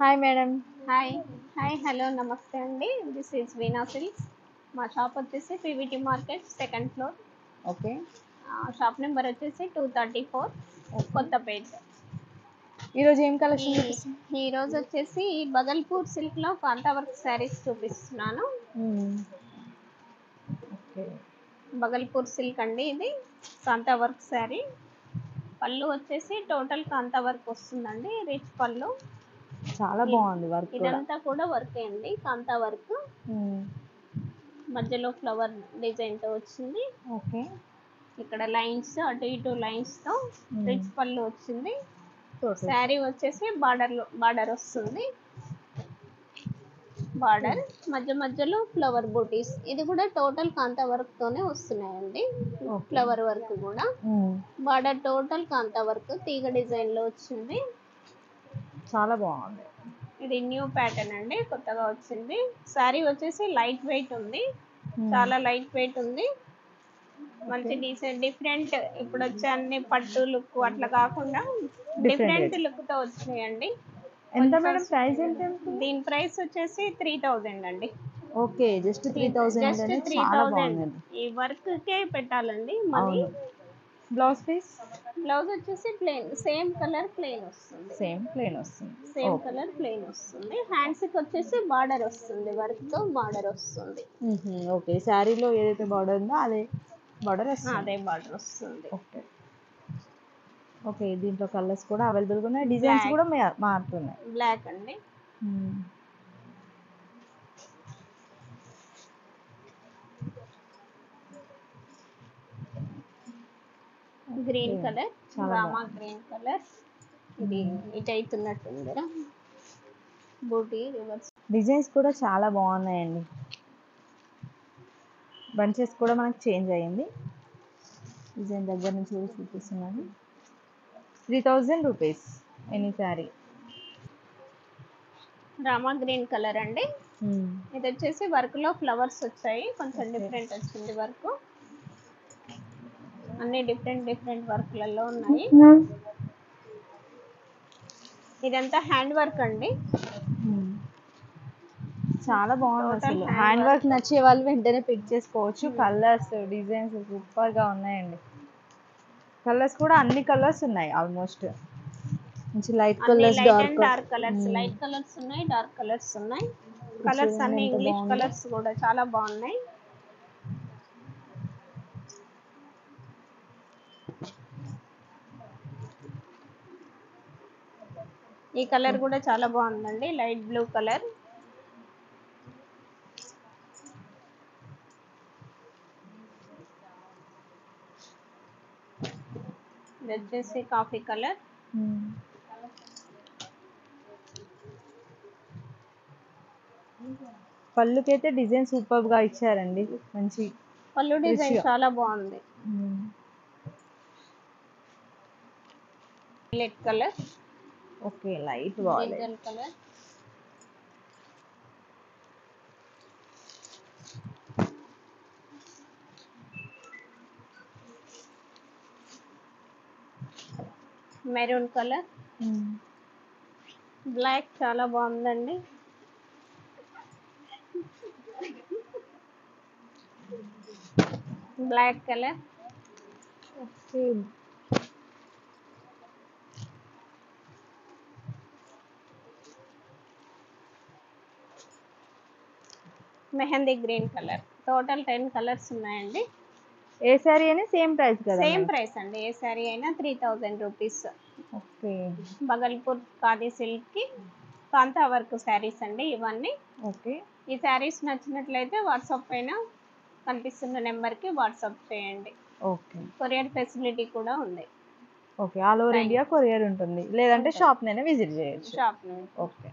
Hi madam. Hi hello నమస్తే అండి. This is veena silks. మా షాప్ వచ్చేసి PVT market second floor. Okay. Shop number వచ్చేసి 234 కొత్తపేట. ఈరోజు ఏం ఈ కలెక్షన్ చూపిస్తుంది? ఈరోజు వచ్చేసి బగల్పూర్ సిల్క్లో కాంతా వర్క్ శారీస్ చూపిస్తున్నాను. ఓకే. బగల్పూర్ సిల్క్ అండి, ఇది కాంతా వర్క్ శారీ. పళ్ళు వచ్చేసి టోటల్ కాంతా వర్క్ వస్తుందండి, రిచ్ పళ్ళు. చాలా బాగుంది వర్క్ కూడా. ఇదంతా కూడా వర్క్ అండి, కాంతా వర్క్. మధ్యలో ఫ్లవర్ డిజైన్ తో వచ్చింది. ఓకే. ఇక్కడ లైన్స్ అటు ఇటు లైన్స్ తో రిచ్ పళ్ళు వచ్చింది. టోటల్ శారీ వచ్చేసి బార్డర్ వస్తుంది. బార్డర్ మధ్య మధ్యలో ఫ్లవర్ బూటీస్. ఇది కూడా టోటల్ కాంతా వర్క్ తోనే వస్తున్నాయండి. ఫ్లవర్ వర్క్ కూడా. బార్డర్ టోటల్ కాంతా వర్క్ తీగ డిజైన్ లో వచ్చింది. చాలా బాగుంది. ఇది న్యూ ప్యాటర్న్ అండి, కొత్తగా వచ్చింది. శారీ వచ్చేసి లైట్ వెయిట్ ఉంది, చాలా లైట్ వెయిట్ ఉంది. మంచి డీసెంట్ డిఫరెంట్, ఇప్పుడు వచ్చే అన్ని పట్టు లుక్ అట్లా కాకుండా డిఫరెంట్ లుక్ తో వచ్చినాయండి. ఎంత మేడం ప్రైస్ ఎంత? దీని ప్రైస్ వచ్చేసి 3000 అండి. Okay, just 3000. జస్ట్ చాలా 3000. బాగుందండి. ఈ వర్క్ కే పెట్టాలండి మనీ. Blouse piece? బ్లౌజ్ వచ్చేసి ప్లెయిన్, సేమ్ కలర్ ప్లెయిన్ వస్తుంది. సేమ్ ప్లెయిన్ వస్తుంది. సేమ్ కలర్ ప్లెయిన్ వస్తుంది. హ్యాండ్స్ కి వచ్చేసి బార్డర్ వస్తుంది, వర్క్ తో బార్డర్ వస్తుంది. ఓకే, శారీలో ఏదైతే బార్డర్ ఉందో అదే బార్డర్ వస్తుంది. అదే బార్డర్ వస్తుంది. ఓకే. ఓకే, దీంట్లో కలర్స్ కూడా అవైలబుల్గా ఉన్నాయి, డిజైన్స్ కూడా మారుతున్నాయి. బ్లాక్ అండి. Green colour, Rama green colour. ఇది ఇట్ అవుతున్నట్టుంది కదా, బూటీ రివర్స్. డిజైన్స్ కూడా చాలా బాగున్నాయండి. బంచెస్ కూడా మనకు చేంజ్ అయ్యింది. డిజైన్ దగ్గర నుంచి కూడా చూపిస్తున్నాను. 3000 rupees any sari. Rama green colour అండి. ఇది వచ్చేసి వర్క్ లో ఫ్లవర్స్ వచ్చాయి, కొంచెం డిఫరెంట్ వచ్చింది వర్క్. అన్ని డిఫరెంట్ వర్క్లలో ఉన్నాయి. ఇదంతా హ్యాండ్ వర్క్ అండి. చాలా బాగుంది అసలు. హ్యాండ్ వర్క్ నచ్చే వాళ్ళు వెంటనే పిక్ చేసుకోవచ్చు. కలర్స్ డిజైన్స్ సూపర్ గా ఉన్నాయండి. కలర్స్ కూడా అన్ని కలర్స్ ఉన్నాయి ఆల్మోస్ట్. మంచి light colours, dark colours. Light colours ఉన్నాయి, డార్క్ కలర్స్ ఉన్నాయి. కలర్స్ అన్ని ఇంగ్లీష్ కలర్స్ కూడా చాలా బాగున్నాయి. ఈ కలర్ కూడా చాలా బాగుందండి, లైట్ బ్లూ కలర్. ఇది వచ్చేసి కాఫీ కలర్. పళ్ళుకైతే డిజైన్ సూపర్ గా ఇచ్చారండి, మంచి పళ్ళు డిజైన్ చాలా బాగుంది. Violet colour. Okay, light violet colour. Maroon colour. Black చాలా బాగుందండి. Black colour. Okay. Mehndi green colour. Total 10 colours ఉన్నాయండి. ఏ శారీ అయినా సేమ్ ప్రైస్ కదా? సేమ్ ప్రైస్ అండి, ఏ శారీ అయినా 3000 rupees. Okay. Bhagalpur khadi silk కి కాంతా వర్క్ శారీస్ అండి ఇవన్నీ. ఓకే. ఈ శారీస్ నచ్చినట్లయితే వాట్సాప్ పైన కనిపిస్తున్న నెంబర్కి వాట్సాప్ చేయండి. ఓకే. కొరియర్ ఫెసిలిటీ కూడా ఉంది. Okay, all over India courier ఉంటుంది, లేదంటే షాప్ నైనా విజిట్ చేయొచ్చు. షాప్. ఓకే.